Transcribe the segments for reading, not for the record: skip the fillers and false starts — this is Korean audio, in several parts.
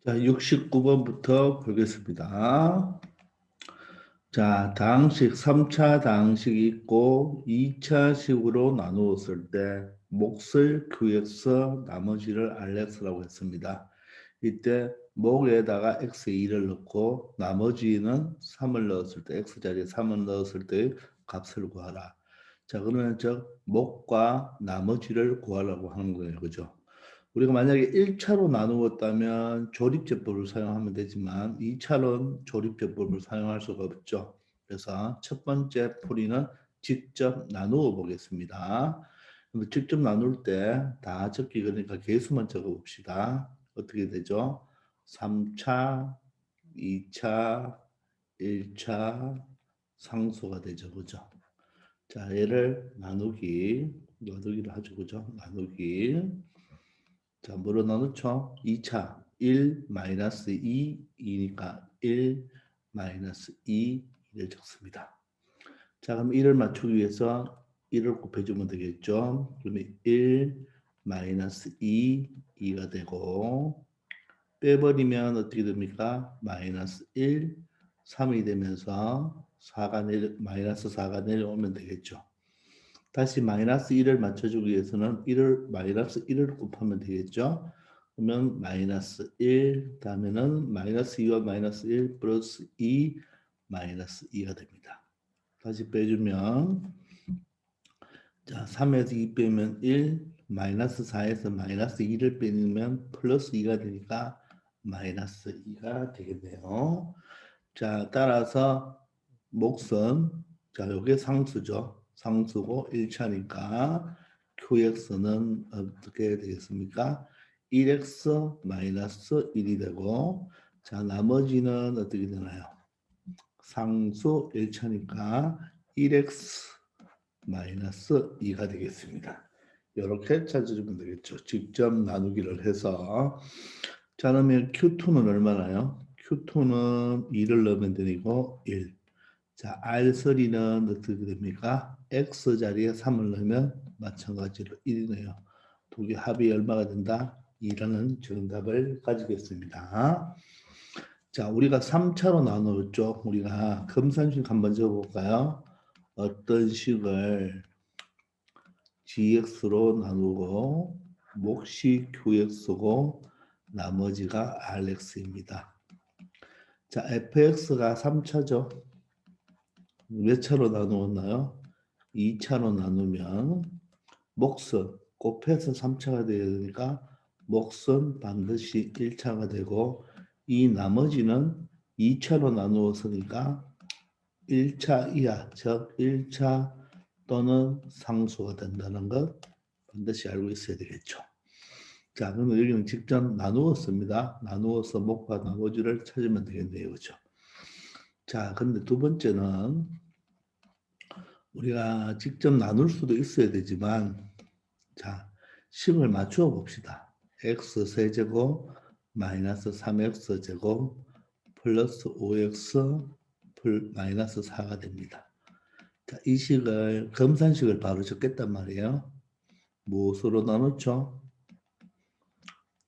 자, 69번부터 보겠습니다. 자, 다항식 3차 다항식이 있고 2차식으로 나누었을 때 몫을 QX 나머지를 RX라고 했습니다. 이때 목에다가 X2를 넣고 나머지는 3을 넣었을 때 X 자리에 3을 넣었을 때 값을 구하라. 자, 그러면 즉 목과 나머지를 구하라고 하는 거예요. 그죠? 우리가 만약에 1차로 나누었다면 조립제법을 사용하면 되지만 2차로는 조립제법을 사용할 수가 없죠. 그래서 첫 번째 풀이는 직접 나누어 보겠습니다. 직접 나눌 때 다 적기 그러니까 개수만 적어 봅시다. 어떻게 되죠? 3차, 2차, 1차 상수가 되죠. 그죠? 자, 얘를 나누기를 하죠. 그죠? 나누기. 자, 뭐로 나누죠? 2차 1 마이너스 2이니까 1 마이너스 2를 적습니다. 자, 그럼 1을 맞추기 위해서 1을 곱해주면 되겠죠? 그러면 1 마이너스 2가 되고 빼버리면 어떻게 됩니까? 마이너스 1, 3이 되면서 마이너스 4가 내려오면 되겠죠. 다시 마이너스 1을 맞춰주기 위해서는 마이너스 1을 곱하면 되겠죠. 그러면 마이너스 1, 다음에는 마이너스 2와 마이너스 1 플러스 2, 마이너스 2가 됩니다. 다시 빼주면 자 3에서 2 빼면 1, 마이너스 4에서 마이너스 2를 빼면 플러스 2가 되니까 마이너스 2가 되겠네요. 자 따라서 목선 자 요게 상수죠. 상수고 1차니까 QX는 어떻게 되겠습니까? 1X 마이너스 1이 되고 자 나머지는 어떻게 되나요? 상수 1차니까 1X 마이너스 2가 되겠습니다. 이렇게 찾아주면 되겠죠. 직접 나누기를 해서 자 그러면 Q2는 얼마나요? Q2는 2를 넣으면 되고 1. 자 R3는 어떻게 됩니까? X 자리에 3을 넣으면 마찬가지로 1이네요. 두 개 합이 얼마가 된다? 2라는 정답을 가지겠습니다. 자 우리가 3차로 나누었죠. 우리가 검산식 한번 적어볼까요? 어떤 식을 GX로 나누고 몫이 QX고 나머지가 RX입니다. 자, FX가 3차죠. 몇 차로 나누었나요? 2차로 나누면 몫은 곱해서 3차가 되어야 되니까 몫은 반드시 1차가 되고 이 나머지는 2차로 나누었으니까 1차 이하, 즉 1차 또는 상수가 된다는 것 반드시 알고 있어야 되겠죠. 자, 그러면 여기는 직접 나누었습니다. 나누어서 목과 나머지를 찾으면 되겠네요. 그렇죠? 자, 근데 두 번째는 우리가 직접 나눌 수도 있어야 되지만 자, 식을 맞추어 봅시다. x 세제곱 마이너스 3x 제곱 플러스 5x 마이너스 4가 됩니다. 자, 이 식을 검산식을 바로 적겠단 말이에요. 무엇으로 나누죠?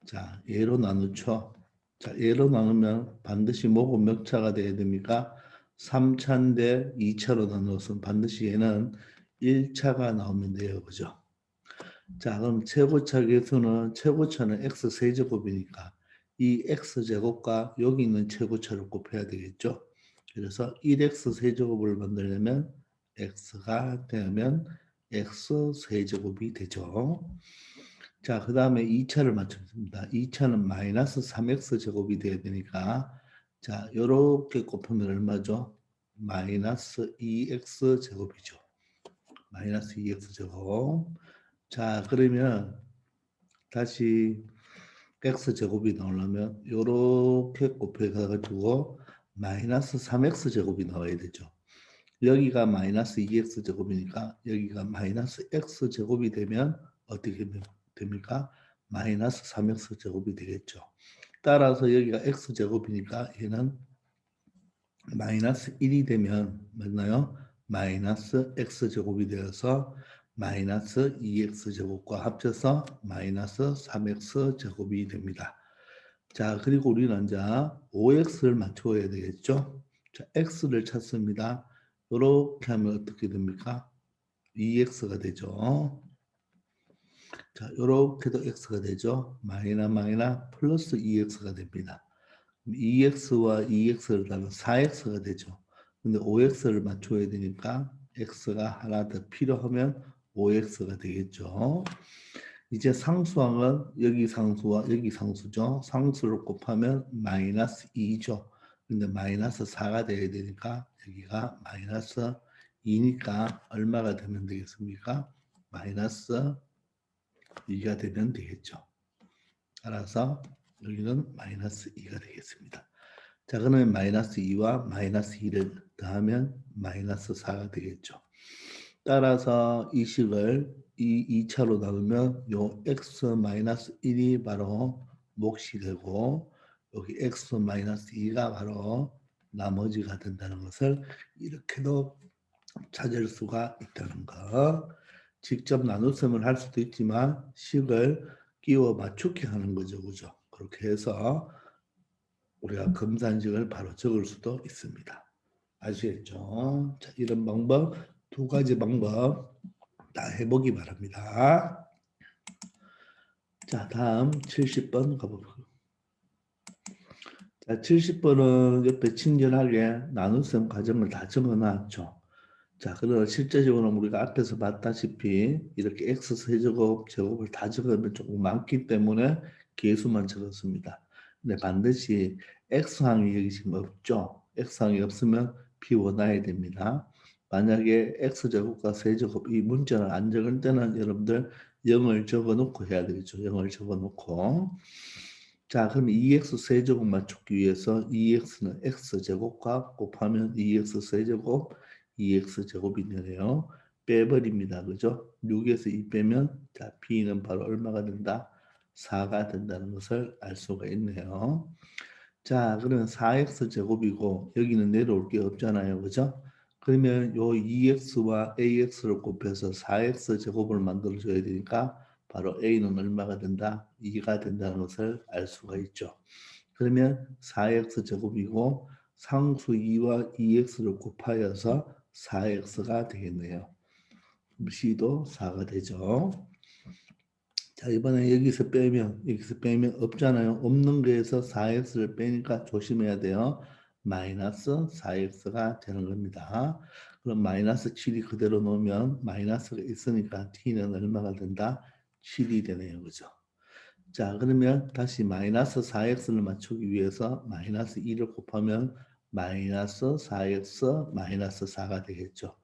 자, 얘로 나누죠. 자, 얘로 나누면 반드시 목은 몇 차가 돼야 됩니까? 3차인데 2차로 나누어서 반드시 얘는 1차가 나오면 돼요. 그죠? 자, 그럼 최고차 계수는 최고차는 x 세제곱이니까 이 x 제곱과 여기 있는 최고차를 곱해야 되겠죠. 그래서 1x 세제곱을 만들려면 x가 되면 x 세제곱이 되죠. 자, 그 다음에 2차를 맞췄습니다. 2차는 마이너스 3x 제곱이 돼야 되니까 자, 요렇게 곱하면 얼마죠? 마이너스 2x 제곱이죠. 마이너스 2x 제곱. 자, 그러면 다시 x 제곱이 나오려면 요렇게 곱해가지고 마이너스 3x 제곱이 나와야 되죠. 여기가 마이너스 2x 제곱이니까 여기가 마이너스 x 제곱이 되면 어떻게 됩니까? 마이너스 3x 제곱이 되겠죠. 따라서 여기가 x 제곱이니까 얘는 마이너스 1이 되면 맞나요? 마이너스 x 제곱이 되어서 마이너스 2x 제곱과 합쳐서 마이너스 3x 제곱이 됩니다. 자, 그리고 우리는 이제 OX를 맞춰야 되겠죠? 자, X를 찾습니다. 이렇게 하면 어떻게 됩니까? 2X가 되죠. 자, 이렇게도 X가 되죠. 마이너 플러스 2X가 됩니다. 2X와 2X를 더하면 4X가 되죠. 근데 5X를 맞춰야 되니까 X가 하나 더 필요하면 5X가 되겠죠. 이제 상수항은 여기 상수와 여기 상수죠. 상수를 곱하면 마이너스 2죠. 근데 마이너스 4가 돼야 되니까 여기가 마이너스 2니까 얼마가 되면 되겠습니까? 마이너스 2가 되면 되겠죠. 따라서 여기는 마이너스 2가 되겠습니다. 자, 그러면 마이너스 2와 마이너스 2를 더하면 마이너스 4가 되겠죠. 따라서 이 식을 2차로 나누면 요 x 마이너스 1이 바로 몫이 되고 여기 x 마이너스 2가 바로 나머지가 된다는 것을 이렇게도 찾을 수가 있다는 거. 직접 나눗셈을 할 수도 있지만 식을 끼워 맞추기 하는 거죠. 그죠? 그렇게 해서 우리가 검산식을 바로 적을 수도 있습니다. 아시겠죠? 자, 이런 방법, 두 가지 방법 다 해보기 바랍니다. 자, 다음 70번 가볼게요. 자, 70번은 옆에 친절하게 나눗셈 과정을 다 적어놨죠. 자, 그러나 실제적으로 우리가 앞에서 봤다시피 이렇게 x 세제곱, 제곱을 다 적으면 조금 많기 때문에 개수만 적었습니다. 근데 반드시 x항이 여기 지금 없죠. x항이 없으면 비워놔야 됩니다. 만약에 x제곱과 세제곱 이 문자를 안 적을 때는 여러분들 0을 적어놓고 해야 되겠죠. 0을 적어놓고. 자, 그럼 2x 세제곱 맞추기 위해서 2x는 x제곱과 곱하면 2x 세제곱 2x 제곱이 되네요. 빼버립니다. 그죠? 6에서 2 빼면 자, b는 바로 얼마가 된다? 4가 된다는 것을 알 수가 있네요. 자, 그러면 4x 제곱이고 여기는 내려올 게 없잖아요. 그죠? 그러면 요 2x와 ax를 곱해서 4x 제곱을 만들어 줘야 되니까 바로 a는 얼마가 된다? 2가 된다는 것을 알 수가 있죠. 그러면 4x 제곱이고 상수 2와 2x를 곱하여서 4x가 되겠네요. c도 4가 되죠. 자, 이번에 여기서 빼면 없잖아요. 없는 거에서 4x를 빼니까 조심해야 돼요. 마이너스 4x가 되는 겁니다. 그럼 마이너스 7이 그대로 놓으면 마이너스가 있으니까 t는 얼마가 된다? 7이 되네요. 그죠? 자, 그러면 다시 마이너스 4x를 맞추기 위해서 마이너스 2를 곱하면 마이너스 4x 마이너스 4가 되겠죠.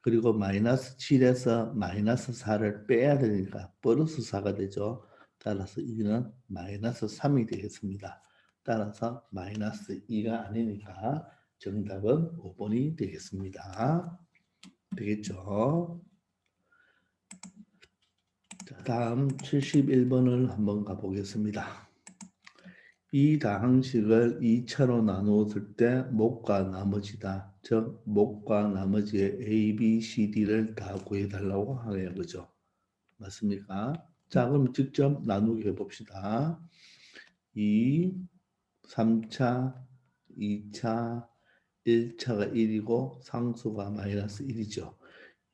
그리고 마이너스 7에서 마이너스 4를 빼야 되니까 플러스 4가 되죠. 따라서 이는 마이너스 3이 되겠습니다. 따라서 마이너스 2가 아니니까 정답은 5번이 되겠습니다. 되겠죠? 자, 다음 71번을 한번 가보겠습니다. 이 다항식을 2차로 나누었을 때 목과 나머지다. 즉 목과 나머지의 A, B, C, D를 다 구해달라고 하네요. 그죠? 맞습니까? 자, 그럼 직접 나누기 해봅시다. 2, 3차, 2차, 1차가 1이고 상수가 마이너스 1이죠.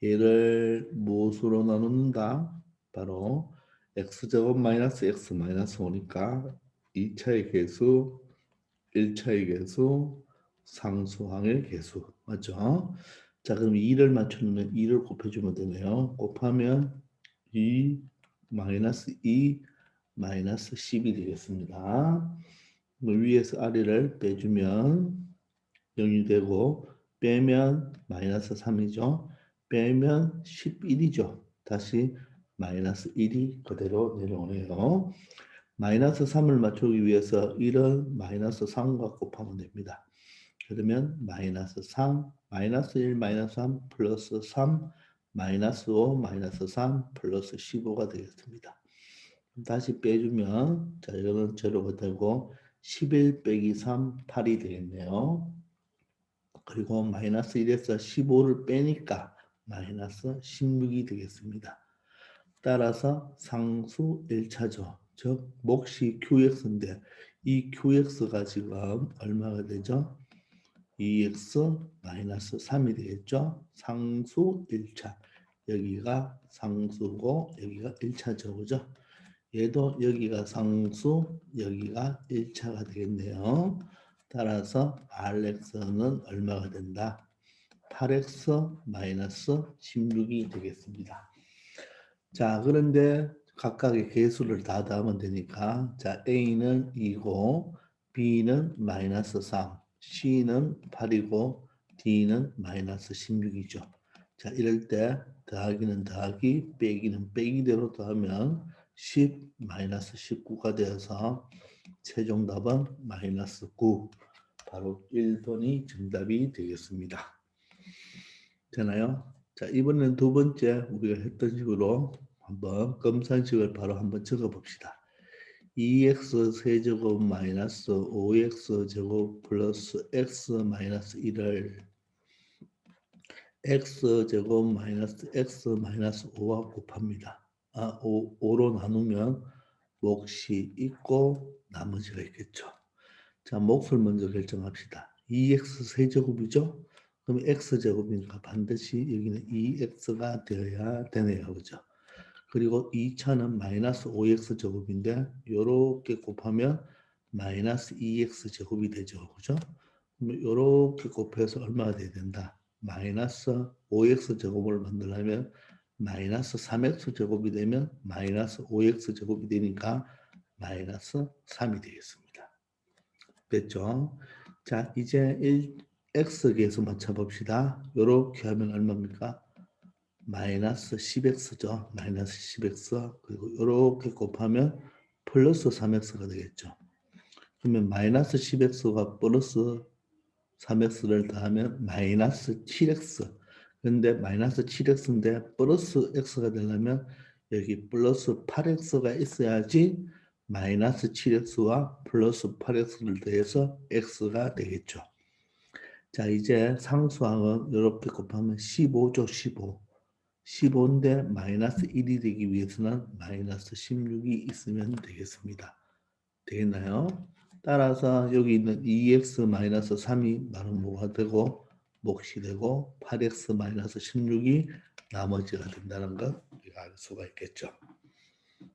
얘를 무엇으로 나눈다? 바로 x제곱 마이너스 x 마이너스 5니까 2차의 개수, 1차의 개수, 상수항의 개수. 맞죠? 자, 그럼 2를 맞추면 2를 곱해주면 되네요. 곱하면 2 마이너스 2 마이너스 10이 되겠습니다. 위에서 아래를 빼주면 0이 되고 빼면 마이너스 3이죠. 빼면 11이죠. 다시 마이너스 1이 그대로 내려오네요. 마이너스 3을 맞추기 위해서 1은 마이너스 3과 곱하면 됩니다. 그러면 마이너스 3, 마이너스 1, 마이너스 3, 플러스 3, 마이너스 5, 마이너스 3, 플러스 15가 되겠습니다. 다시 빼주면 자 이거는 제로가 되고 11 빼기 3, 8이 되겠네요. 그리고 마이너스 1에서 15를 빼니까 마이너스 16이 되겠습니다. 따라서 상수 1차죠. 즉 몫이 QX인데 이 QX가 지금 얼마가 되죠? 2x-3이 되겠죠? 상수 1차. 여기가 상수고 여기가 1차죠. 그죠? 얘도 여기가 상수, 여기가 1차가 되겠네요. 따라서 RX는 얼마가 된다? 8x-16이 되겠습니다. 자, 그런데 각각의 개수를 다 더하면 되니까 자, A는 2고 B는 -3, C는 8이고 D는 -16이죠. 자, 이럴 때 더하기는 더하기, 빼기는 빼기대로 더하면 10, -19가 되어서 최종 답은 -9. 바로 1번이 정답이 되겠습니다. 되나요? 자, 이번엔 두 번째 우리가 했던 식으로 한번 검산식을 바로 한번 적어 봅시다. 2x 세제곱 마이너스 5x 제곱 플러스 x 마이너스 1을 x 제곱 마이너스 x 마이너스 5와 곱합니다. 5로 나누면 몫이 있고 나머지가 있겠죠. 자, 몫을 먼저 결정합시다. 2x 세제곱이죠? 그럼 x제곱이니까 반드시 여기는 2x가 되어야 되네요. 그죠? 그리고 2차는 마이너스 5x제곱인데 요렇게 곱하면 마이너스 2x제곱이 되죠. 그죠? 그럼 요렇게 곱해서 얼마가 돼야 된다? 마이너스 5x제곱을 만들려면 마이너스 3x제곱이 되면 마이너스 5x제곱이 되니까 마이너스 3이 되겠습니다. 됐죠? 자, 이제 x계수 맞춰봅시다. 요렇게 하면 얼마입니까? 마이너스 10x죠. 마이너스 10x. 그리고 요렇게 곱하면 플러스 3x가 되겠죠. 그러면 마이너스 10x가 플러스 3x를 더하면 마이너스 7x. 근데 마이너스 7x인데 플러스 x가 되려면 여기 플러스 8x가 있어야지 마이너스 7x와 플러스 8x를 더해서 x가 되겠죠. 자, 이제 상수항은 이렇게 곱하면 15죠. 15. 15인데 마이너스 1이 되기 위해서는 마이너스 16이 있으면 되겠습니다. 되겠나요? 따라서 여기 있는 2x-3이 바로 뭐가 되고 몫이 되고 8x-16이 나머지가 된다는 것 우리가 알 수가 있겠죠.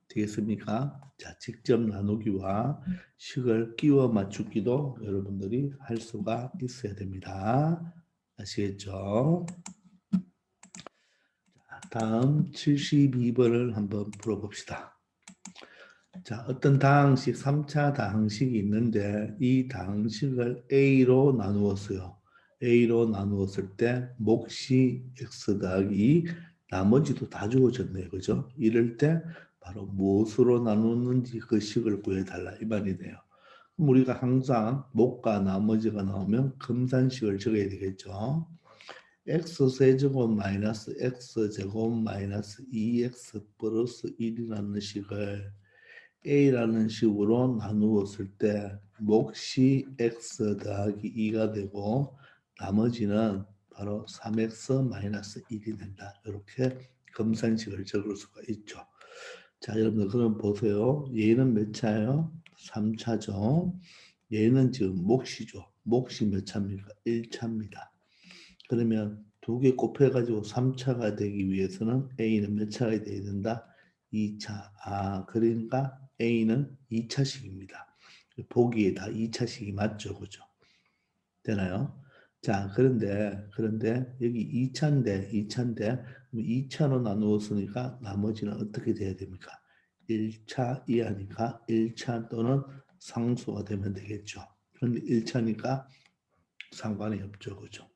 되겠습니까? 자, 직접 나누기와 식을 끼워 맞추기도 여러분들이 할 수가 있어야 됩니다. 아시겠죠? 자, 다음 72번을 한번 풀어봅시다. 자, 어떤 다항식, 3차 다항식이 있는데 이 다항식을 A로 나누었어요. A로 나누었을 때 몫이 x 더하기 나머지도 다 주어졌네요. 그죠? 이럴 때 바로 무엇으로 나누는지 그 식을 구해달라 이 말이네요. 그럼 우리가 항상 몫과 나머지가 나오면 금산식을 적어야 되겠죠. x세제곱 마이너스 x제곱 마이너스 2x 플러스 1이라는 식을 A라는 식으로 나누었을 때 몫이 x 더하기 2가 되고 나머지는 바로 3x 마이너스 1이 된다. 이렇게 검산식을 적을 수가 있죠. 자, 여러분들 그럼 보세요. 얘는 몇 차예요? 3차죠. 얘는 지금 몫이죠. 몫이 몇 차입니까? 1차입니다. 그러면 두 개 곱해가지고 3차가 되기 위해서는 A는 몇 차가 돼야 된다? 2차. 그러니까 A는 2차식입니다. 보기에 다 2차식이 맞죠. 그죠? 되나요? 자, 그런데 여기 2차인데 2차로 나누었으니까 나머지는 어떻게 돼야 됩니까? 1차 이하니까 1차 또는 상수가 되면 되겠죠. 그런데 1차니까 상관이 없죠. 그죠?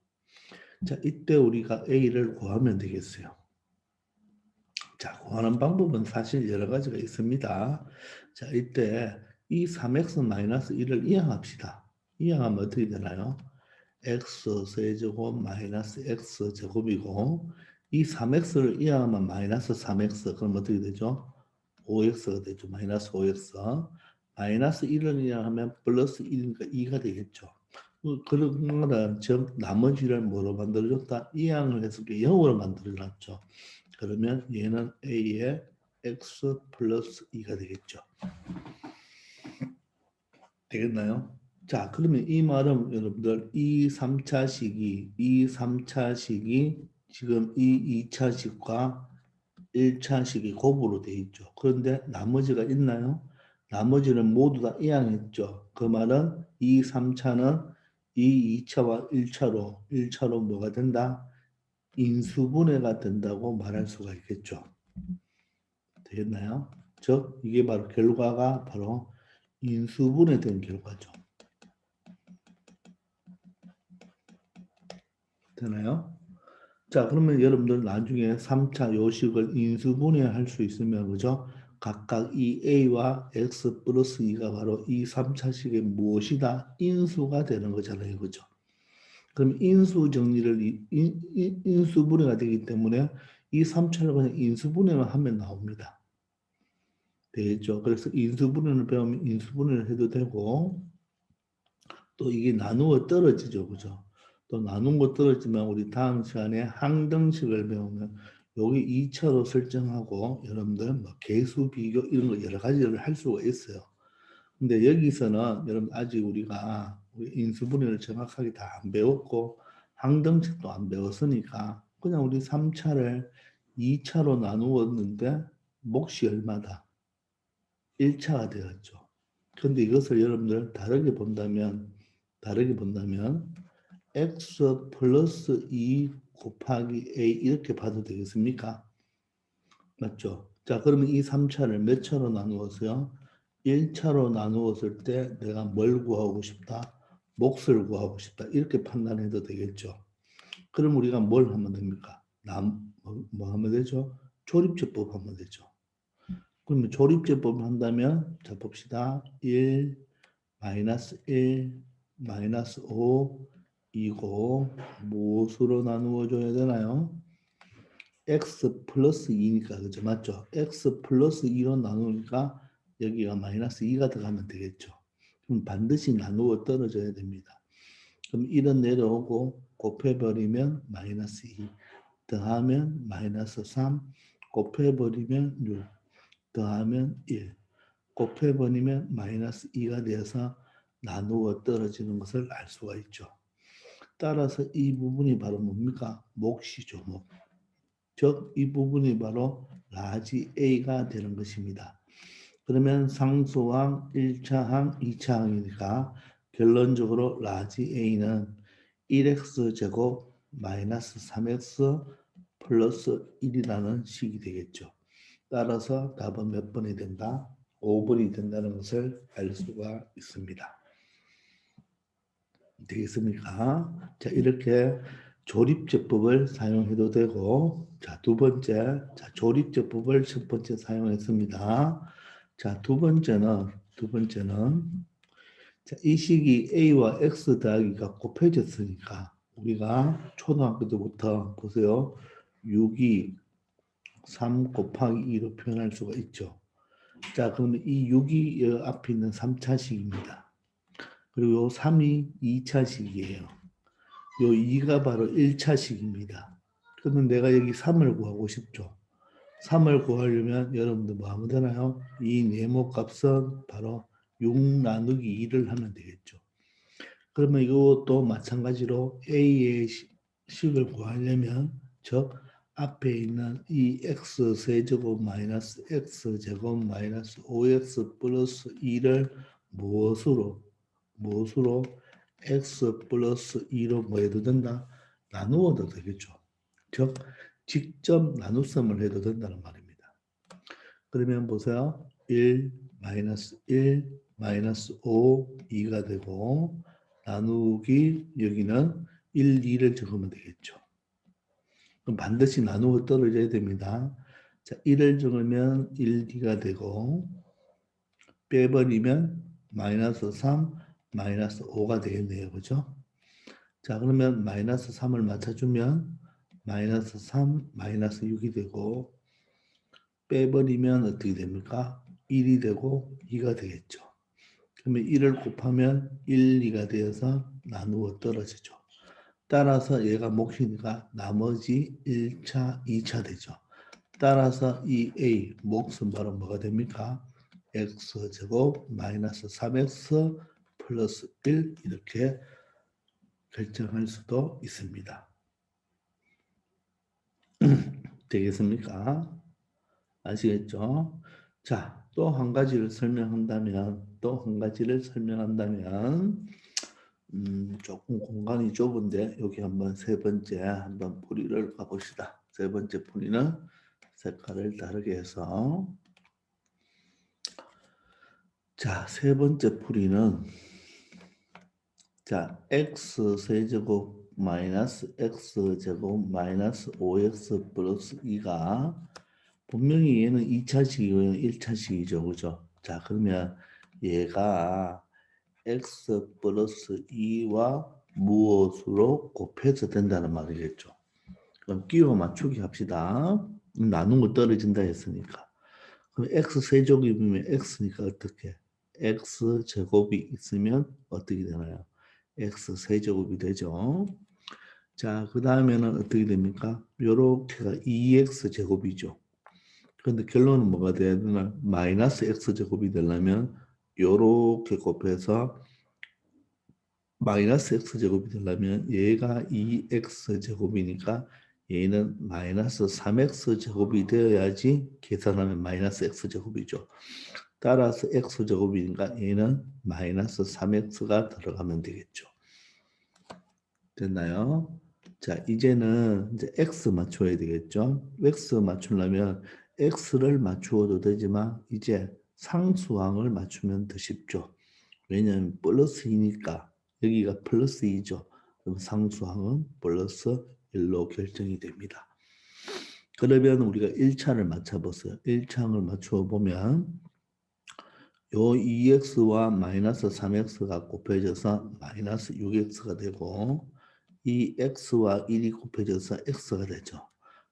자, 이때 우리가 A를 구하면 되겠어요. 자, 구하는 방법은 사실 여러 가지가 있습니다. 자, 이때 이 3x-1을 이항합시다. 이항하면 어떻게 되나요? x 세제곱 마이너스 x 제곱이고 이 3x를 이항하면 마이너스 3x 그럼 어떻게 되죠? 5x가 되죠. 마이너스 5x 마이너스 1을 이항하면 플러스 1이니까 2가 되겠죠. 그런 거는 즉 나머지를 뭐로 만들어줬다? 이항을 해서 0으로 만들어놨죠. 그러면 얘는 A의 x 플러스 2가 되겠죠. 되겠나요? 자, 그러면 이 말은 여러분들 이 3차식이 지금 이 2차식과 1차식이 곱으로 돼 있죠. 그런데 나머지가 있나요? 나머지는 모두 다 이항했죠. 그 말은 이 3차는 이 2차와 1차로 뭐가 된다? 인수분해가 된다고 말할 수가 있겠죠. 되겠나요? 즉 이게 바로 결과가 바로 인수분해된 결과죠. 되나요? 자, 그러면 여러분들 나중에 3차 요식을 인수분해할 수 있으면 그죠? 각각 이 a와 x 플러스 2가 바로 이 3차식의 무엇이다? 인수가 되는 거잖아요. 그죠? 그럼 인수 정리를 인수분해가 되기 때문에 이 3차를 그냥 인수분해만 하면 나옵니다. 되겠죠? 그래서 인수분해를 배우면 인수분해를 해도 되고 또 이게 나누어 떨어지죠. 그죠? 또 나눈 거 떨어지면 우리 다음 시간에 항등식을 배우면 여기 2차로 설정하고 여러분들 뭐 계수 비교 이런 거 여러 가지를 할 수가 있어요. 근데 여기서는 여러분 아직 우리가 우리 인수분해를 정확하게 다 안 배웠고 항등식도 안 배웠으니까 그냥 우리 3차를 2차로 나누었는데 몫이 얼마다? 1차가 되었죠. 근데 이것을 여러분들 다르게 본다면 x 플러스 2 곱하기 a 이렇게 봐도 되겠습니까? 맞죠? 자, 그러면 이 3차를 몇 차로 나누었어요? 1차로 나누었을 때 내가 뭘 구하고 싶다? 몫을 구하고 싶다. 이렇게 판단해도 되겠죠. 그럼 우리가 뭘 하면 됩니까? 뭐 하면 되죠? 조립제법 하면 되죠. 그러면 조립제법을 한다면 자 봅시다. 1, 마이너스 1, 마이너스 5 이고 무엇으로 나누어 줘야 되나요? x 플러스 2니까 그죠? 맞죠? x 플러스 2로 나누니까 여기가 마이너스 2가 들어가면 되겠죠. 그럼 반드시 나누어 떨어져야 됩니다. 그럼 1은 내려오고 곱해버리면 마이너스 2 더하면 마이너스 3 곱해버리면 6 더하면 1 곱해버리면 마이너스 2가 되어서 나누어 떨어지는 것을 알 수가 있죠. 따라서 이 부분이 바로 뭡니까? 몫이죠. 몫. 즉, 이 부분이 바로 라지 A가 되는 것입니다. 그러면 상수항 1차항, 2차항이니까 결론적으로 라지 A는 1x 제곱 마이너스 3x 플러스 1이라는 식이 되겠죠. 따라서 답은 몇 번이 된다? 5번이 된다는 것을 알 수가 있습니다. 되겠습니까? 자, 이렇게 조립제법을 사용해도 되고, 자, 두 번째, 자, 조립제법을 첫 번째 사용했습니다. 자, 두 번째는, 자, 이 식이 A와 X 더하기가 곱해졌으니까, 우리가 초등학교 때부터 보세요. 6이 3 곱하기 2로 표현할 수가 있죠. 자, 그러면 이 6이 앞에 있는 3차식입니다. 그리고 요 3이 2차식이에요. 요 2가 바로 1차식입니다. 그러면 내가 여기 3을 구하고 싶죠. 3을 구하려면 여러분들 뭐 하면 되나요? 이 네모 값은 바로 6 나누기 2를 하면 되겠죠. 그러면 이것도 마찬가지로 A의 식을 구하려면 즉 앞에 있는 이 x 세제곱 마이너스 x 제곱 마이너스 5x 플러스 2를 무엇으로 x 플러스 2로 뭐 해도 된다? 나누어도 되겠죠. 즉 직접 나눗셈을 해도 된다는 말입니다. 그러면 보세요. 1 마이너스 1 마이너스 5 2가 되고 나누기 여기는 1, 2를 적으면 되겠죠. 그럼 반드시 나누어 떨어져야 됩니다. 자, 1을 적으면 1, 2가 되고 빼버리면 마이너스 3, 마이너스 5가 되겠네요. 그죠? 자, 그러면 마이너스 3을 맞춰주면 마이너스 3, 마이너스 6이 되고 빼버리면 어떻게 됩니까? 1이 되고 2가 되겠죠. 그러면 1을 곱하면 1, 2가 되어서 나누어 떨어지죠. 따라서 얘가 몫이니까 나머지 1차, 2차 되죠. 따라서 이 A, 몫은 바로 뭐가 됩니까? x제곱 마이너스 3x 플러스 1 이렇게 결정할 수도 있습니다. 되겠습니까? 아시겠죠? 자, 또 한 가지를 설명한다면 조금 공간이 좁은데 여기 한번 세 번째 한번 풀이를 가봅시다. 세 번째 풀이는 색깔을 다르게 해서 자, 세 번째 풀이는 자, x세제곱 마이너스 x제곱 마이너스 5x 플러스 2가 분명히 얘는 2차식이고 1차식이죠. 그죠? 자, 그러면 얘가 x 플러스 2와 무엇으로 곱해서 된다는 말이겠죠. 그럼 끼워 맞추기 합시다. 나눈 거 떨어진다 했으니까. 그럼 x 세제곱이면 x니까 어떻게? x 제곱이 있으면 어떻게 되나요? x 세제곱이 되죠. 자, 그 다음에는 어떻게 됩니까? 요렇게가 2x 제곱이죠. 그런데 결론은 뭐가 돼야 되나? 마이너스 x 제곱이 되려면 요렇게 곱해서 마이너스 x 제곱이 되려면 얘가 2x 제곱이니까 얘는 마이너스 3x 제곱이 되어야지 계산하면 마이너스 x 제곱이죠. 따라서 x 제곱이니까 얘는 마이너스 3x가 들어가면 되겠죠. 됐나요? 자, 이제는 이제 x 맞춰야 되겠죠. x 맞추려면 x를 맞추어도 되지만 이제 상수항을 맞추면 더 쉽죠. 왜냐하면 플러스 2니까 여기가 플러스 2죠. 그럼 상수항은 플러스 1로 결정이 됩니다. 그러면 우리가 1차를 맞춰보세요. 1차를 맞추어 보면 요 2x와 마이너스 3x가 곱해져서 마이너스 6x가 되고 이 x와 1이 곱해져서 x가 되죠.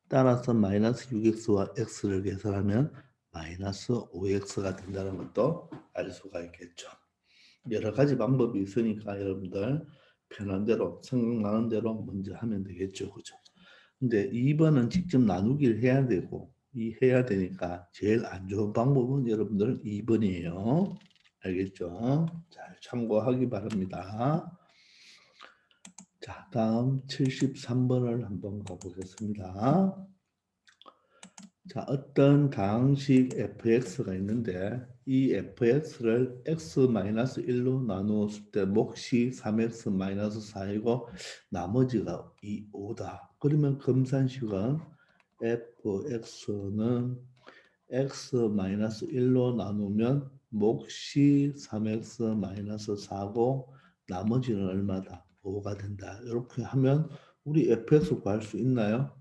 따라서 마이너스 6x와 x를 계산하면 마이너스 5x가 된다는 것도 알 수가 있겠죠. 여러 가지 방법이 있으니까 여러분들 편한 대로 생각나는 대로 먼저 하면 되겠죠. 그죠? 근데 2번은 직접 나누기를 해야 되고 해야 되니까 제일 안 좋은 방법은 여러분들 2번이에요. 알겠죠? 잘 참고하기 바랍니다. 자, 다음 73번을 한번 가보겠습니다. 자, 어떤 다항식 fx가 있는데 이 fx를 x-1로 나누었을 때 몫이 3x-4이고 나머지가 5다. 그러면 검산식은 fx는 x-1로 나누면 몫이 3x-4고 나머지는 얼마다? 5가 된다. 이렇게 하면 우리 fx 구할 수 있나요?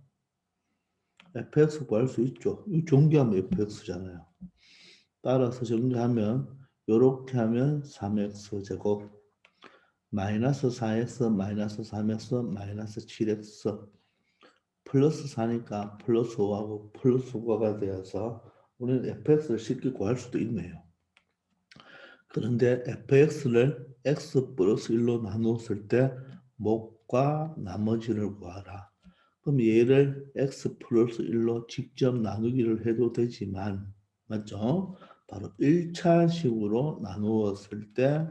fx 구할 수 있죠. 이 정리하면 fx잖아요. 따라서 정리하면 이렇게 하면 3x 제곱 마이너스 4x 마이너스 3x 마이너스 7x 플러스 4니까 플러스 5하고 플러스 5가 되어서 우리는 fx를 쉽게 구할 수도 있네요. 그런데 fx를 x 플러스 1로 나누었을 때 몫과 나머지를 구하라. 그럼 얘를 x 플러스 1로 직접 나누기를 해도 되지만 맞죠? 바로 1차식으로 나누었을 때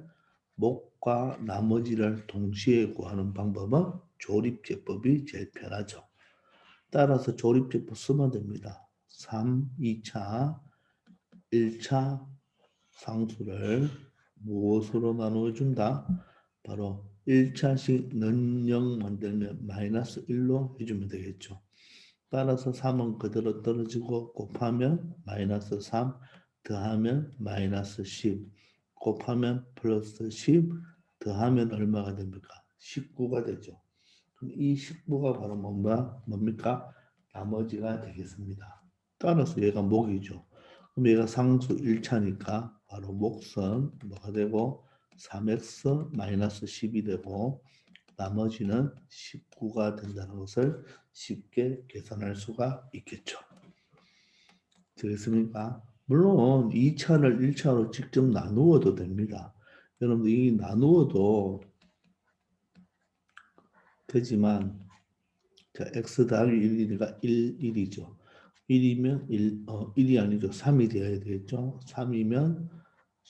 몫과 나머지를 동시에 구하는 방법은 조립제법이 제일 편하죠. 따라서 조립제법 쓰면 됩니다. 3, 2차, 1차 상수를 무엇으로 나누어준다? 바로 1차식 는영 만들면 마이너스 1로 해주면 되겠죠. 따라서 3은 그대로 떨어지고 곱하면 마이너스 3 더하면 마이너스 10 곱하면 플러스 10 더하면 얼마가 됩니까? 19가 되죠. 그럼 이 19가 바로 뭡니까? 나머지가 되겠습니다. 따라서 얘가 목이죠. 그럼 얘가 상수 1차니까 바로 목선 뭐가 되고 3x-10이 되고 나머지는 19가 된다는 것을 쉽게 계산할 수가 있겠죠. 되겠습니까? 물론 2차를 1차로 직접 나누어도 됩니다. 여러분들 이 나누어도 되지만 자, x 더하기 1이니까 1이죠. 1이면 1이 아니죠. 3이 되어야 되겠죠. 3이면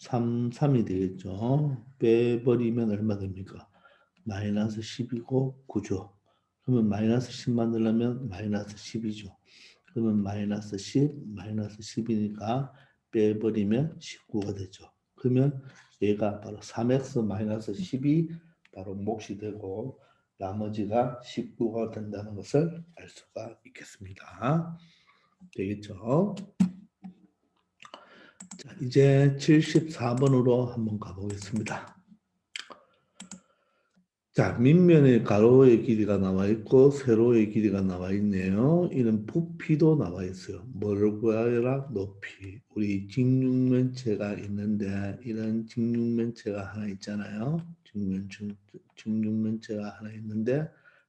3이 되겠죠. 빼버리면 얼마 됩니까? 마이너스 10이고 9죠. 그러면 마이너스 10 만들려면 마이너스 10이죠. 그러면 마이너스 10, 마이너스 10이니까 빼버리면 19가 되죠. 그러면 얘가 바로 3x 마이너스 10이 바로 몫이 되고 나머지가 19가 된다는 것을 알 수가 있겠습니다. 되겠죠? 자, 이제 74번으로 한번 가보겠습니다. 자, 밑면에 가로의 길이가 나와 있고 세로의 길이가 나와 있네요. 이는 부피도 나와 있어요. 뭐를 구하라? 높이. 우리 직육면체가 있는데 이런 직육면체가 하나 있잖아요. 직육면체가 하나 있는데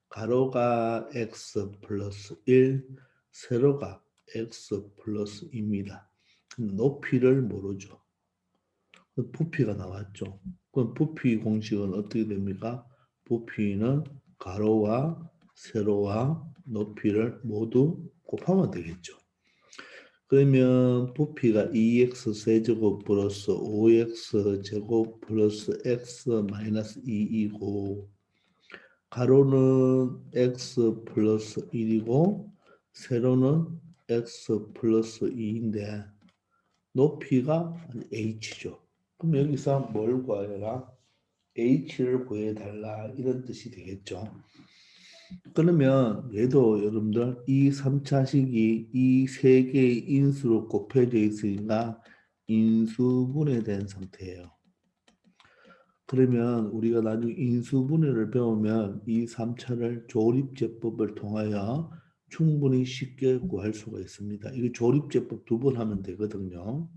가로가 x 플러스 1, 세로가 x 플러스 2입니다. 높이를 모르죠. 부피가 나왔죠. 그럼 부피 공식은 어떻게 됩니까? 부피는 가로와 세로와 높이를 모두 곱하면 되겠죠. 그러면 부피가 2x 세제곱 플러스 5x 제곱 플러스 x 마이너스 2이고 가로는 x 플러스 1이고 세로는 x 플러스 2인데 높이가 h죠. 그럼 여기서 뭘 구하라? h를 구해달라 이런 뜻이 되겠죠. 그러면 얘도 여러분들 이 3차식이 이 세 개의 인수로 곱해져 있으니까 인수분해된 상태예요. 그러면 우리가 나중에 인수분해를 배우면 이 3차를 조립제법을 통하여 충분히 쉽게 구할 수가 있습니다. 이거 조립제법 2번 하면 되거든요.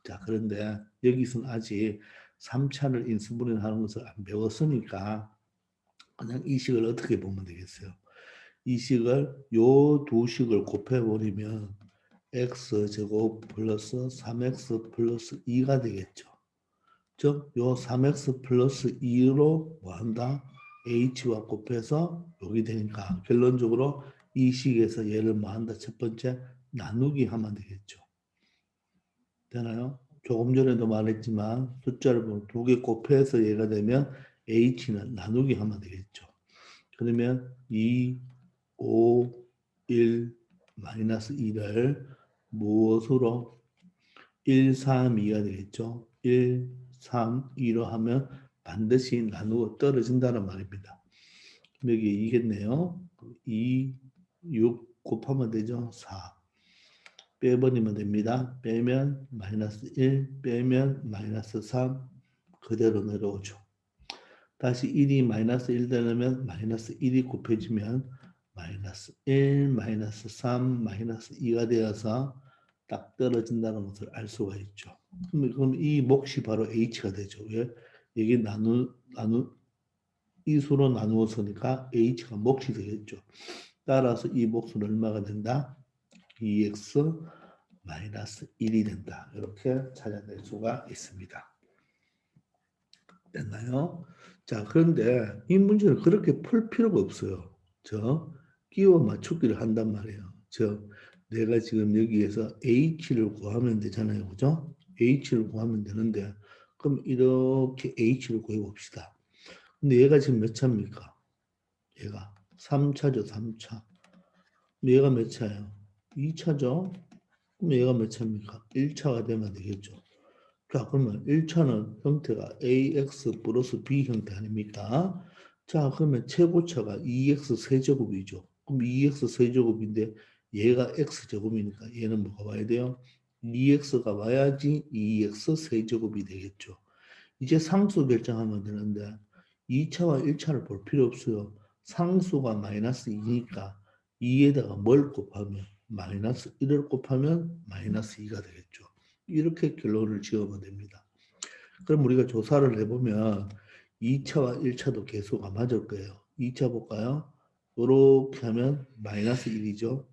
자, 그런데 여기서는 아직 3차를 인수분해하는 것을 안 배웠으니까 그냥 이 식을 어떻게 보면 되겠어요? 이 식을 요 두 식을 곱해버리면 x제곱 플러스 3x 플러스 2가 되겠죠. 즉, 요 3x 플러스 2로 뭐한다? h와 곱해서 여기 되니까 결론적으로 이 식에서 얘를 뭐한다? 첫 번째 나누기 하면 되겠죠. 되나요? 조금 전에도 말했지만 숫자를 보면 두 개 곱해서 얘가 되면 h는 나누기 하면 되겠죠. 그러면 2, 5, 1, 마이너스 2를 무엇으로 1, 3, 2가 되겠죠. 1, 3, 2로 하면 반드시 나누고 떨어진다는 말입니다. 여기 2겠네요. 2, 6 곱하면 되죠. 4. 빼버리면 됩니다. 빼면 마이너스 1, 빼면 마이너스 3 그대로 내려오죠. 다시 1이 마이너스 1 되려면 마이너스 1이 곱해지면 마이너스 1, 마이너스 3, 마이너스 2가 되어서 딱 떨어진다는 것을 알 수가 있죠. 그럼 이 몫이 바로 h가 되죠. 왜? 여기 이 수로 나누었으니까 h가 몫이 되겠죠. 따라서 이 몫은 얼마가 된다? 2x 마이너스 1이 된다. 이렇게 찾아낼 수가 있습니다. 됐나요? 자, 그런데 이 문제를 그렇게 풀 필요가 없어요. 끼워 맞추기를 한단 말이에요. 내가 지금 여기에서 h를 구하면 되잖아요. 그죠? h를 구하면 되는데 그럼 이렇게 h를 구해봅시다. 근데 얘가 지금 몇 차입니까? 얘가 3차죠. 3차. 얘가 몇 차예요? 2차죠? 그럼 얘가 몇 차입니까? 1차가 되면 되겠죠. 자, 그러면 1차는 형태가 ax 플러스 b 형태 아닙니까? 자, 그러면 최고차가 2x 세제곱이죠. 그럼 2x 세제곱인데 얘가 x제곱이니까 얘는 뭐가 와야 돼요? 2x가 와야지 2x 세제곱이 되겠죠. 이제 상수 결정하면 되는데 2차와 1차를 볼 필요 없어요. 상수가 마이너스 2니까 2에다가 뭘 곱하면 마이너스 1을 곱하면 마이너스 2가 되겠죠. 이렇게 결론을 지으면 됩니다. 그럼 우리가 조사를 해보면 2차와 1차도 계수가 맞을 거예요. 2차 볼까요? 요렇게 하면 마이너스 1이죠.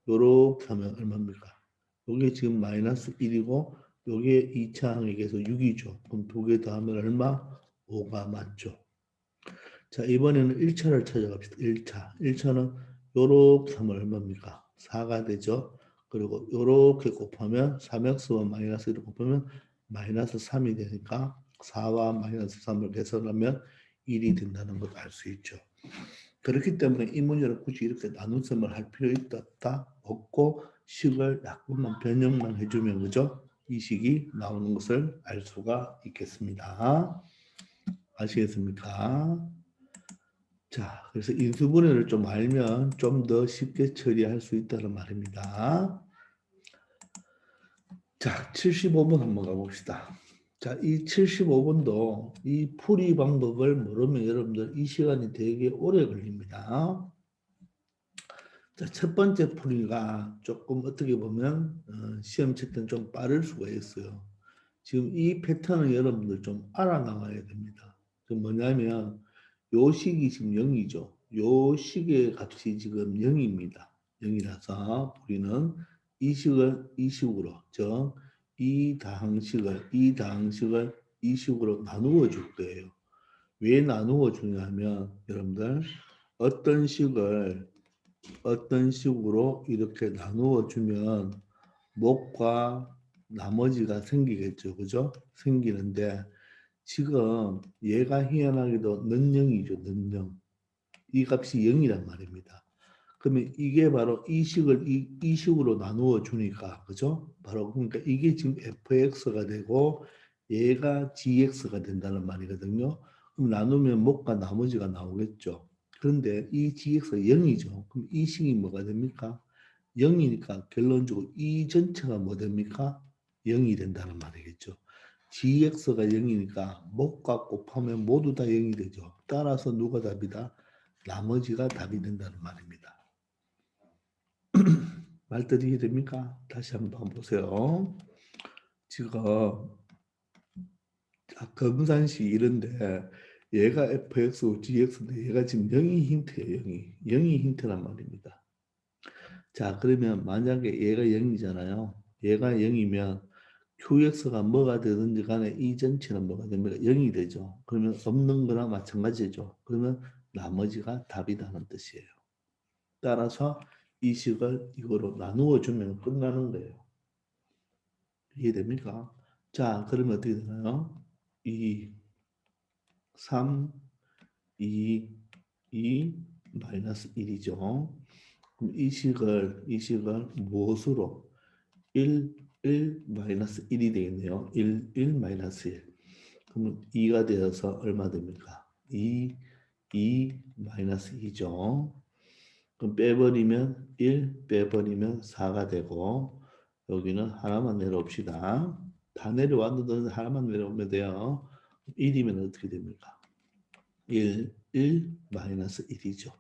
요렇게 하면 얼마입니까? 요게 지금 마이너스 1이고 요게 2차 항에게서 6이죠. 그럼 두 개 더하면 얼마? 5가 맞죠. 자, 이번에는 1차를 찾아갑시다. 1차. 1차는 요렇게 하면 얼마입니까? 4가 되죠. 그리고 요렇게 곱하면 3x와 마이너스 1을 곱하면 마이너스 3이 되니까 4와 마이너스 3을 계산하면 1이 된다는 것도 알 수 있죠. 그렇기 때문에 이 문제를 굳이 이렇게 나눗셈을 할 필요 있다 없고 식을 약간만 변형만 해주면 그죠? 이 식이 나오는 것을 알 수가 있겠습니다. 아시겠습니까? 자, 그래서 인수분해를 좀 알면 좀 더 쉽게 처리할 수 있다는 말입니다. 자, 75번 한번 가봅시다. 자, 이 75번도 이 풀이 방법을 모르면 여러분들 이 시간이 되게 오래 걸립니다. 자, 첫 번째 풀이가 조금 어떻게 보면 시험 칠 때는 좀 빠를 수가 있어요. 지금 이 패턴을 여러분들 좀 알아나가야 됩니다. 그 뭐냐면 요 식이 지금 0이죠. 요 식의 값이 지금 0입니다. 0이라서 우리는 이 식을 이 식으로 즉 이 다항식을 이 식으로 나누어 줄 거예요. 왜 나누어 주냐면 여러분들 어떤 식으로 이렇게 나누어 주면 목과 나머지가 생기겠죠. 그죠? 생기는데 지금 얘가 희한하게도 는영이죠. 는영. 이 값이 0이란 말입니다. 그러면 이게 바로 이 식을 이 식으로 나누어 주니까 그죠? 바로 그러니까 이게 지금 fx가 되고 얘가 gx가 된다는 말이거든요. 그럼 나누면 목과 나머지가 나오겠죠. 그런데 이 gx가 0이죠. 그럼 이 식이 뭐가 됩니까? 0이니까 결론적으로 이 전체가 뭐 됩니까? 0이 된다는 말이겠죠. gx가 0이니까 목과 곱하면 모두 다 0이 되죠. 따라서 누가 답이다? 나머지가 답이 된다는 말입니다. 말들이 이해됩니까? 다시 한번 보세요. 지금 검산식 이런데 얘가 fx고 gx인데 얘가 지금 0이 힌트예요. 0이 힌트란 말입니다. 자, 그러면 만약에 얘가 0이잖아요. 얘가 0이면 qx가 뭐가 되든지 간에 이 전체는 뭐가 됩니까? 0이 되죠. 그러면 없는 거나 마찬가지죠. 그러면 나머지가 답이라는 뜻이에요. 따라서 이 식을 이거로 나누어 주면 끝나는 거예요. 이해됩니까? 자, 그러면 어떻게 되나요? 2, 3, 2, 2, 마이너스 1이죠. 그럼 이 식을 무엇으로? 1, 1, 마이너스 1이 되겠네요. 1, 1, 마이너스 1. 그러면 2가 되어서 얼마 됩니까? 2, 2, 마이너스 2죠. 그럼 빼버리면 1, 빼버리면 4가 되고 여기는 하나만 내려옵시다. 다 내려왔는데 하나만 내려오면 돼요. 1이면 어떻게 됩니까? 1, 1, 마이너스 1이죠.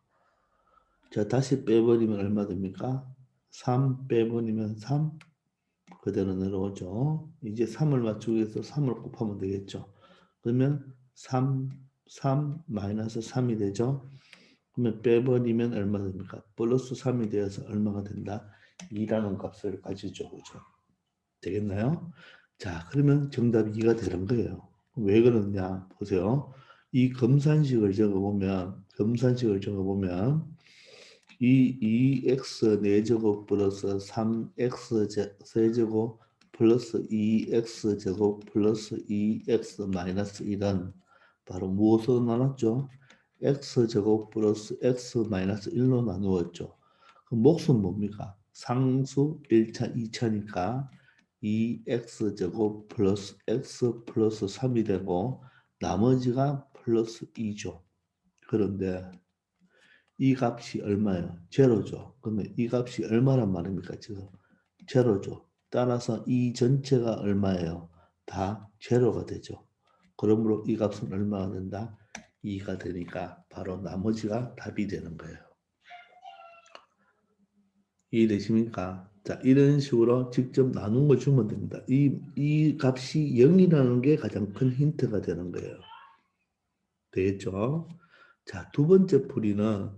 자, 다시 빼버리면 얼마 됩니까? 3 빼버리면 3 그대로 내려오죠. 이제 3을 맞추기 위해서 3을 곱하면 되겠죠. 그러면 3, 3, 마이너스 3이 되죠. 그러면 빼버리면 얼마 됩니까? 플러스 3이 되어서 얼마가 된다? 2라는 값을 가지죠. 그죠? 되겠나요? 자, 그러면 정답이 2가 되는 거예요. 왜 그러냐? 보세요. 이 검산식을 적어보면 이 2x 4제곱 플러스 3x 세제곱 플러스 2x 제곱 플러스 2x 마이너스 1은 바로 무엇으로 나눴죠? x제곱 플러스 x 마이너스 1로 나누었죠. 그 몫은 뭡니까? 상수 1차, 2차니까 2x제곱 플러스 x 플러스 3이 되고 나머지가 플러스 2죠. 그런데 이 값이 얼마예요? 제로죠. 그러면 이 값이 얼마란 말입니까? 지금 제로죠. 따라서 이 전체가 얼마예요? 다 제로가 되죠. 그러므로 이 값은 얼마가 된다? 2가 되니까 바로 나머지가 답이 되는 거예요. 이해되십니까? 자, 이런 식으로 직접 나눈 거 주면 됩니다. 이 값이 0이라는 게 가장 큰 힌트가 되는 거예요. 되겠죠? 자, 두 번째 풀이는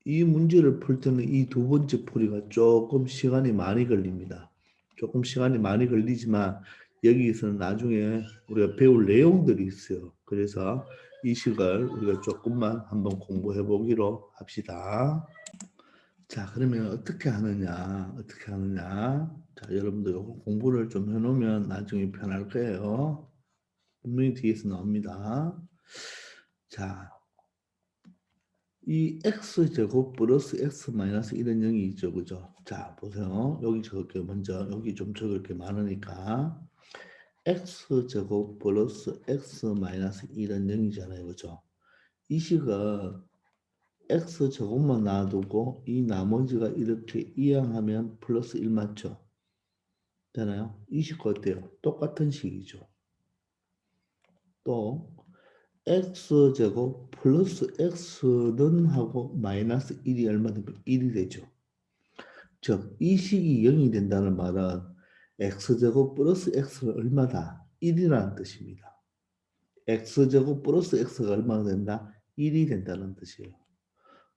이 문제를 풀 때는 이 두 번째 풀이가 조금 시간이 많이 걸립니다. 조금 시간이 많이 걸리지만 여기서는 나중에 우리가 배울 내용들이 있어요. 그래서 이 식을 우리가 조금만 한번 공부해 보기로 합시다. 자, 그러면 어떻게 하느냐? 어떻게 하느냐? 자, 여러분들 이거 공부를 좀 해놓으면 나중에 편할 거예요. 분명히 뒤에서 나옵니다. 자, 이 x제곱 플러스 x 마이너스 1은 0이 있죠. 그죠? 자, 보세요. 여기 적을게요. 먼저 여기 좀 적을 게 많으니까 x제곱 플러스 x 마이너스 1은 0이잖아요. 그죠? 이 식은 x제곱만 놔두고 이 나머지가 이렇게 이항하면 플러스 1 맞죠? 되나요? 이 식 어때요? 똑같은 식이죠. 또 x제곱 플러스 x는 하고 마이너스 1이 얼마 되면 1이 되죠. 즉, 이 식이 0이 된다는 말은 x제곱 플러스 x가 얼마다? 1이라는 뜻입니다. x제곱 플러스 x가 얼마나 된다? 1이 된다는 뜻이에요.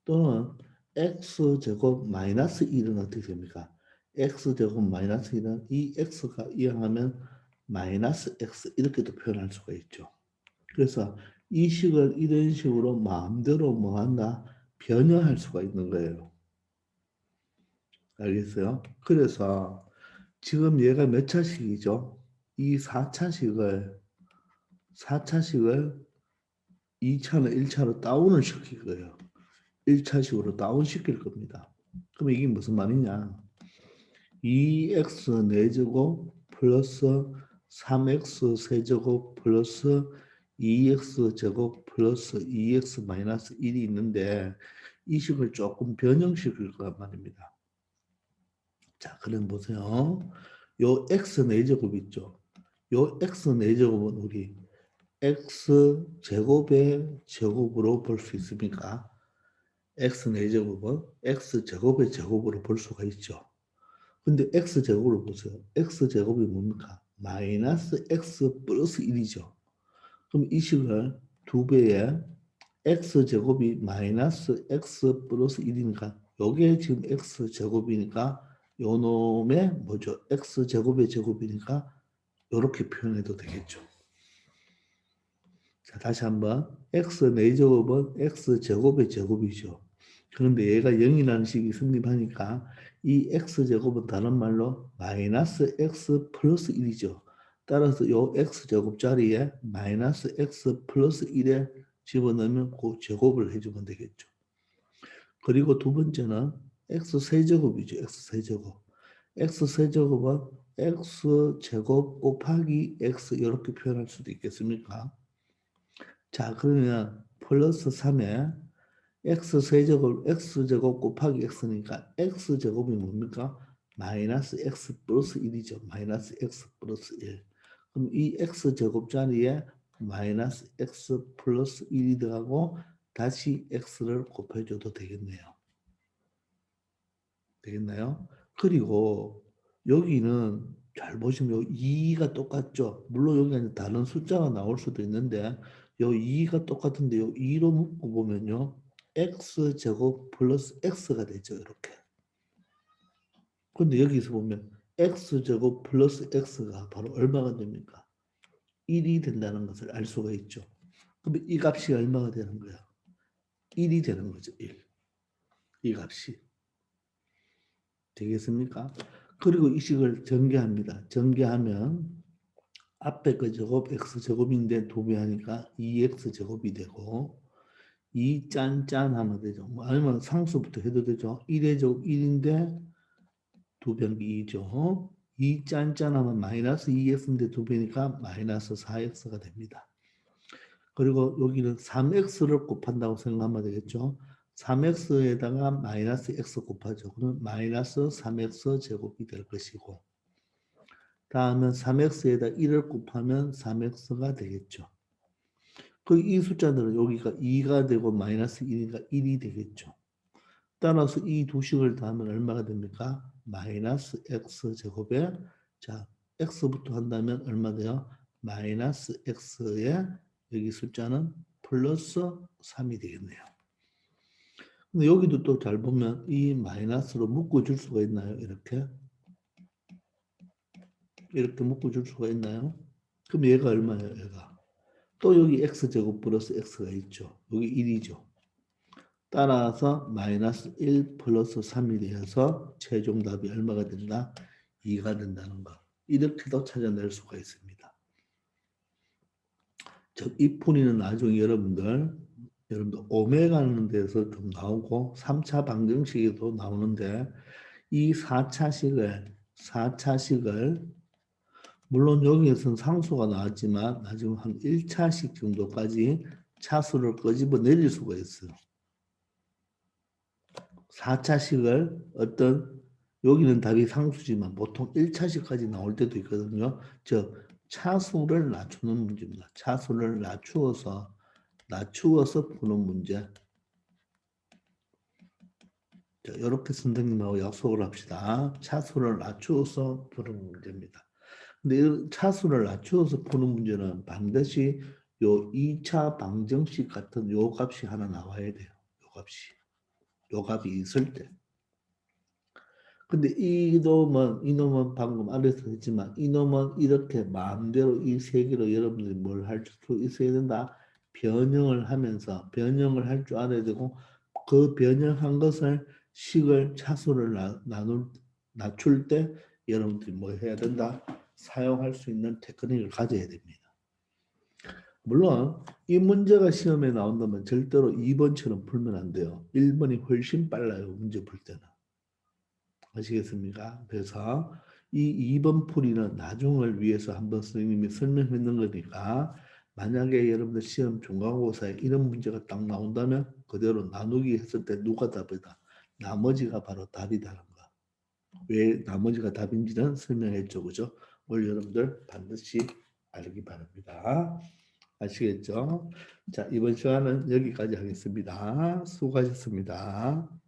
또는 x제곱 마이너스 1은 어떻게 됩니까? x제곱 마이너스 1은 이 x가 이항하면 마이너스 x 이렇게도 표현할 수가 있죠. 그래서 이 식을 이런 식으로 마음대로 뭐 한다? 변형할 수가 있는 거예요. 알겠어요? 그래서 지금 얘가 몇 차식이죠? 이 4차식을 2차는 1차로 다운을 시킬 거예요. 1차식으로 다운시킬 겁니다. 그럼 이게 무슨 말이냐? 2x 4제곱 플러스 3x 세제곱 플러스 2x 제곱 플러스 2x 마이너스 1이 있는데 이 식을 조금 변형시킬 거란 말입니다. 자, 그럼 보세요. 요 x 4제곱 있죠? 요 x 4제곱은 우리 x 제곱의 제곱으로 볼 수 있습니까? x 4제곱은 x 제곱의 제곱으로 볼 수가 있죠. 근데 x제곱을 보세요. x제곱이 뭡니까? 마이너스 x 플러스 1이죠. 그럼 이 식을 2배에 x제곱이 마이너스 x 플러스 1이니까 요게 지금 x제곱이니까 요 놈의 뭐죠? x제곱의 제곱이니까 요렇게 표현해도 되겠죠. 자, 다시 한번 x 4제곱은 x제곱의 제곱이죠. 그런데 얘가 0이라는 식이 성립하니까 이 x제곱은 다른 말로 마이너스 x 플러스 1이죠. 따라서 이 x제곱 자리에 마이너스 x 플러스 1에 집어넣으면 그 제곱을 해주면 되겠죠. 그리고 두 번째는 x 세제곱이죠. x 세제곱. x 세제곱은 x제곱 곱하기 x 이렇게 표현할 수도 있겠습니까? 자, 그러면 플러스 3에 x제곱 곱하기 x니까 x제곱이 뭡니까? 마이너스 x 플러스 1이죠. 마이너스 x 플러스 1. 그럼 이 x제곱 자리에 마이너스 x 플러스 1이 들어가고 다시 x를 곱해줘도 되겠네요. 되겠나요? 그리고 여기는 잘 보시면 2가 똑같죠. 물론 여기는 다른 숫자가 나올 수도 있는데 요 2가 똑같은데 요 2로 묶고 보면요. x제곱 플러스 x가 되죠. 이렇게. 근데 여기서 보면 x제곱 플러스 x가 바로 얼마가 됩니까? 1이 된다는 것을 알 수가 있죠. 그럼 이 값이 얼마가 되는 거야? 1이 되는 거죠. 1. 이 값이. 되겠습니까? 그리고 이 식을 전개합니다. 전개하면 앞에 그 제곱 x제곱인데 2배 하니까 2x제곱이 되고 2 짠짠 하면 되죠. 뭐 아니면 상수부터 해도 되죠. 1의 제곱 1인데 2배는 2죠. 2 짠짠 하면 마이너스 2x인데 2배니까 마이너스 4x가 됩니다. 그리고 여기는 3x를 곱한다고 생각하면 되겠죠. 3x에다가 마이너스 x 곱하죠. 그러면 마이너스 3x 제곱이 될 것이고 다음은 3x에다 1을 곱하면 3x가 되겠죠. 그 이 숫자들은 여기가 2가 되고 마이너스 1이니까 1이 되겠죠. 따라서 이 두 식을 더하면 얼마가 됩니까? 마이너스 x 제곱에 자 x부터 한다면 얼마 돼요? 마이너스 x에 여기 숫자는 플러스 3이 되겠네요. 근데 여기도 또 잘 보면 이 마이너스로 묶어줄 수가 있나요? 이렇게 묶어줄 수가 있나요? 그럼 얘가 얼마예요? 얘가 또 여기 x제곱 플러스 x가 있죠. 여기 1이죠. 따라서 마이너스 1 플러스 3이 되어서 최종 답이 얼마가 된다? 2가 된다는 거. 이렇게도 찾아낼 수가 있습니다. 즉, 이 풀이는 나중에 여러분들 오메가는 데서 좀 나오고 3차 방정식에도 나오는데 이 4차식을 물론 여기에서는 상수가 나왔지만 나중에 한 1차식 정도까지 차수를 끄집어 내릴 수가 있어요. 4차식을 여기는 답이 상수지만 보통 1차식까지 나올 때도 있거든요. 즉 차수를 낮추는 문제입니다. 차수를 낮추어서 푸는 문제. 자, 이렇게 선생님하고 약속을 합시다. 차수를 낮추어서 푸는 문제입니다. 근데 이 차수를 낮추어서 푸는 문제는 반드시 요 2차 방정식 같은 요 값이 하나 나와야 돼요. 요 값이 있을 때. 근데 이놈은 방금 아래서 했지만 이놈은 이렇게 마음대로 이 세 개로 여러분들이 뭘 할 수 있어야 된다. 변형을 할 줄 알아야 되고 그 변형한 것을 식을 차수를 낮출 때 여러분들이 뭐 해야 된다. 사용할 수 있는 테크닉을 가져야 됩니다. 물론 이 문제가 시험에 나온다면 절대로 2번처럼 풀면 안 돼요. 1번이 훨씬 빨라요. 문제 풀 때는. 아시겠습니까? 그래서 이 2번 풀이는 나중을 위해서 한번 선생님이 설명했는 거니까 만약에 여러분들 시험 중간고사에 이런 문제가 딱 나온다면 그대로 나누기 했을 때 누가 답이다. 나머지가 바로 답이다는 거. 왜 나머지가 답인지는 설명했죠. 그죠? 오늘 여러분들 반드시 알기 바랍니다. 아시겠죠? 자, 이번 시간은 여기까지 하겠습니다. 수고하셨습니다.